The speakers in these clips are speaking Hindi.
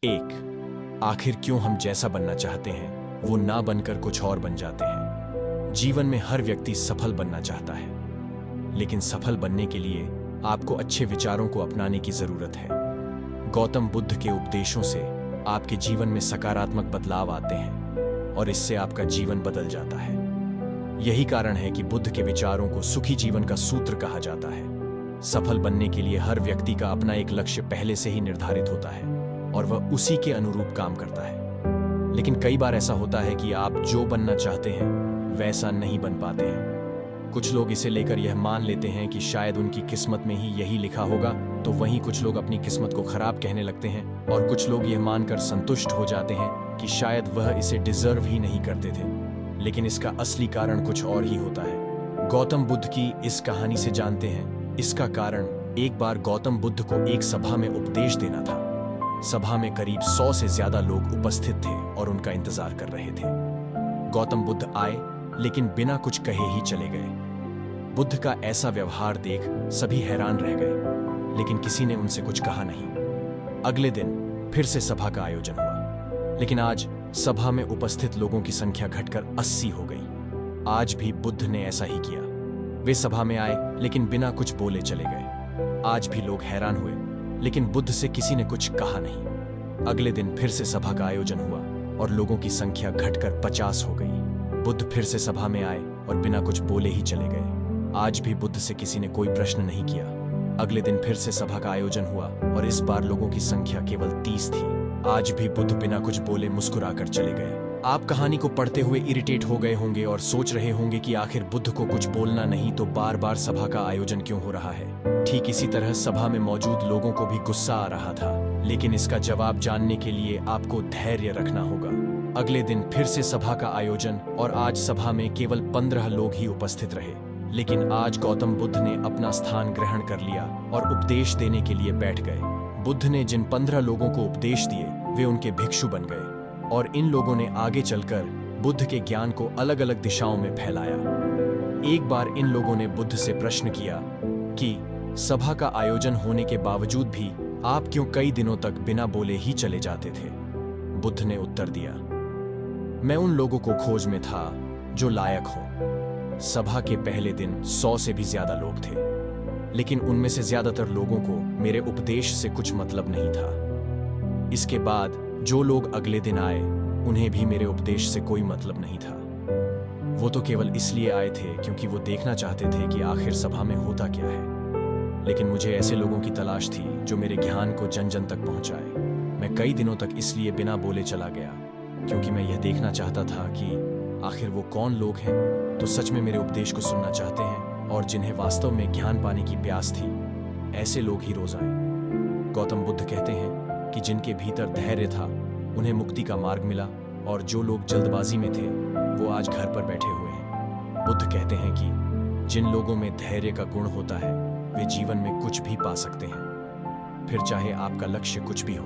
एक, आखिर क्यों हम जैसा बनना चाहते हैं वो ना बनकर कुछ और बन जाते हैं। जीवन में हर व्यक्ति सफल बनना चाहता है, लेकिन सफल बनने के लिए आपको अच्छे विचारों को अपनाने की जरूरत है। गौतम बुद्ध के उपदेशों से आपके जीवन में सकारात्मक बदलाव आते हैं और इससे आपका जीवन बदल जाता है। यही कारण है कि बुद्ध के विचारों को सुखी जीवन का सूत्र कहा जाता है। सफल बनने के लिए हर व्यक्ति का अपना एक लक्ष्य पहले से ही निर्धारित होता है और वह उसी के अनुरूप काम करता है। लेकिन कई बार ऐसा होता है कि आप जो बनना चाहते हैं वैसा नहीं बन पाते हैं। कुछ लोग इसे लेकर यह मान लेते हैं कि शायद उनकी किस्मत में ही यही लिखा होगा, तो वहीं कुछ लोग अपनी किस्मत को खराब कहने लगते हैं और कुछ लोग यह मानकर संतुष्ट हो जाते हैं कि शायद वह इसे डिजर्व ही नहीं करते थे। लेकिन इसका असली कारण कुछ और ही होता है। गौतम बुद्ध की इस कहानी से जानते हैं इसका कारण। एक बार गौतम बुद्ध को एक सभा में उपदेश देना था। सभा में करीब 100 से ज्यादा लोग उपस्थित थे और उनका इंतजार कर रहे थे। गौतम बुद्ध आए लेकिन बिना कुछ कहे ही चले गए। बुद्ध का ऐसा व्यवहार देख सभी हैरान रह गए, लेकिन किसी ने उनसे कुछ कहा नहीं। अगले दिन फिर से सभा का आयोजन हुआ, लेकिन आज सभा में उपस्थित लोगों की संख्या घटकर 80 हो गई। आज भी बुद्ध ने ऐसा ही किया। वे सभा में आए लेकिन बिना कुछ बोले चले गए। आज भी लोग हैरान हुए, लेकिन बुद्ध से किसी ने कुछ कहा नहीं। अगले दिन फिर से सभा का आयोजन हुआ और लोगों की संख्या घटकर 50 हो गई। बुद्ध फिर से सभा में आए और बिना कुछ बोले ही चले गए। आज भी बुद्ध से किसी ने कोई प्रश्न नहीं किया। अगले दिन फिर से सभा का आयोजन हुआ और इस बार लोगों की संख्या केवल 30 थी। आज भी बुद्ध बिना कुछ बोले मुस्कुराकर चले गए। आप कहानी को पढ़ते हुए इरिटेट हो गए होंगे और सोच रहे होंगे कि आखिर बुद्ध को कुछ बोलना नहीं तो बार बार सभा का आयोजन क्यों हो रहा है। ठीक इसी तरह सभा में मौजूद लोगों को भी गुस्सा आ रहा था, लेकिन इसका जवाब जानने के लिए आपको धैर्य रखना होगा। अगले दिन फिर से सभा का आयोजन और आज सभा में केवल 15 लोग ही उपस्थित रहे। लेकिन आज गौतम बुद्ध ने अपना स्थान ग्रहण कर लिया और उपदेश देने के लिए बैठ गए। बुद्ध ने जिन 15 लोगों को उपदेश दिए वे उनके भिक्षु बन गए और इन लोगों ने आगे चलकर बुद्ध के ज्ञान को अलग अलग दिशाओं में फैलाया। एक बार इन लोगों ने बुद्ध से प्रश्न किया कि सभा का आयोजन होने के बावजूद भी आप क्यों कई दिनों तक बिना बोले ही चले जाते थे। बुद्ध ने उत्तर दिया, मैं उन लोगों को खोज में था जो लायक हो। सभा के पहले दिन 100 से भी ज्यादा लोग थे, लेकिन उनमें से ज्यादातर लोगों को मेरे उपदेश से कुछ मतलब नहीं था। इसके बाद जो लोग अगले दिन आए उन्हें भी मेरे उपदेश से कोई मतलब नहीं था। वो तो केवल इसलिए आए थे क्योंकि वो देखना चाहते थे कि आखिर सभा में होता क्या है। लेकिन मुझे ऐसे लोगों की तलाश थी जो मेरे ज्ञान को जन जन तक पहुंचाए। मैं कई दिनों तक इसलिए बिना बोले चला गया क्योंकि मैं यह देखना चाहता था कि आखिर वो कौन लोग हैं तो सच में मेरे उपदेश को सुनना चाहते हैं और जिन्हें वास्तव में ज्ञान पाने की प्यास थी। ऐसे लोग ही रोज आए। गौतम बुद्ध कहते हैं कि जिनके भीतर धैर्य था उन्हें मुक्ति का मार्ग मिला और जो लोग जल्दबाजी में थे वो आज घर पर बैठे हुए हैं। बुद्ध कहते हैं कि जिन लोगों में धैर्य का गुण होता है वे जीवन में कुछ भी पा सकते हैं, फिर चाहे आपका लक्ष्य कुछ भी हो।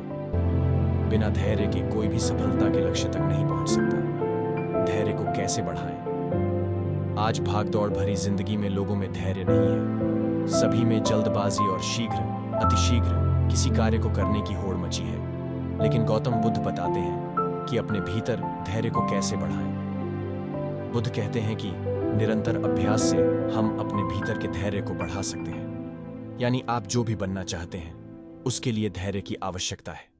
बिना धैर्य के कोई भी सफलता के लक्ष्य तक नहीं पहुंच सकता। धैर्य को कैसे बढ़ाएं? आज भागदौड़ भरी जिंदगी में लोगों में धैर्य नहीं है। सभी में जल्दबाजी और शीघ्र अतिशीघ्र किसी कार्य को करने की होड़ मची है। लेकिन गौतम बुद्ध बताते हैं कि अपने भीतर धैर्य को कैसे बढ़ाएं। बुद्ध कहते हैं कि निरंतर अभ्यास से हम अपने भीतर के धैर्य को बढ़ा सकते हैं। यानी आप जो भी बनना चाहते हैं उसके लिए धैर्य की आवश्यकता है।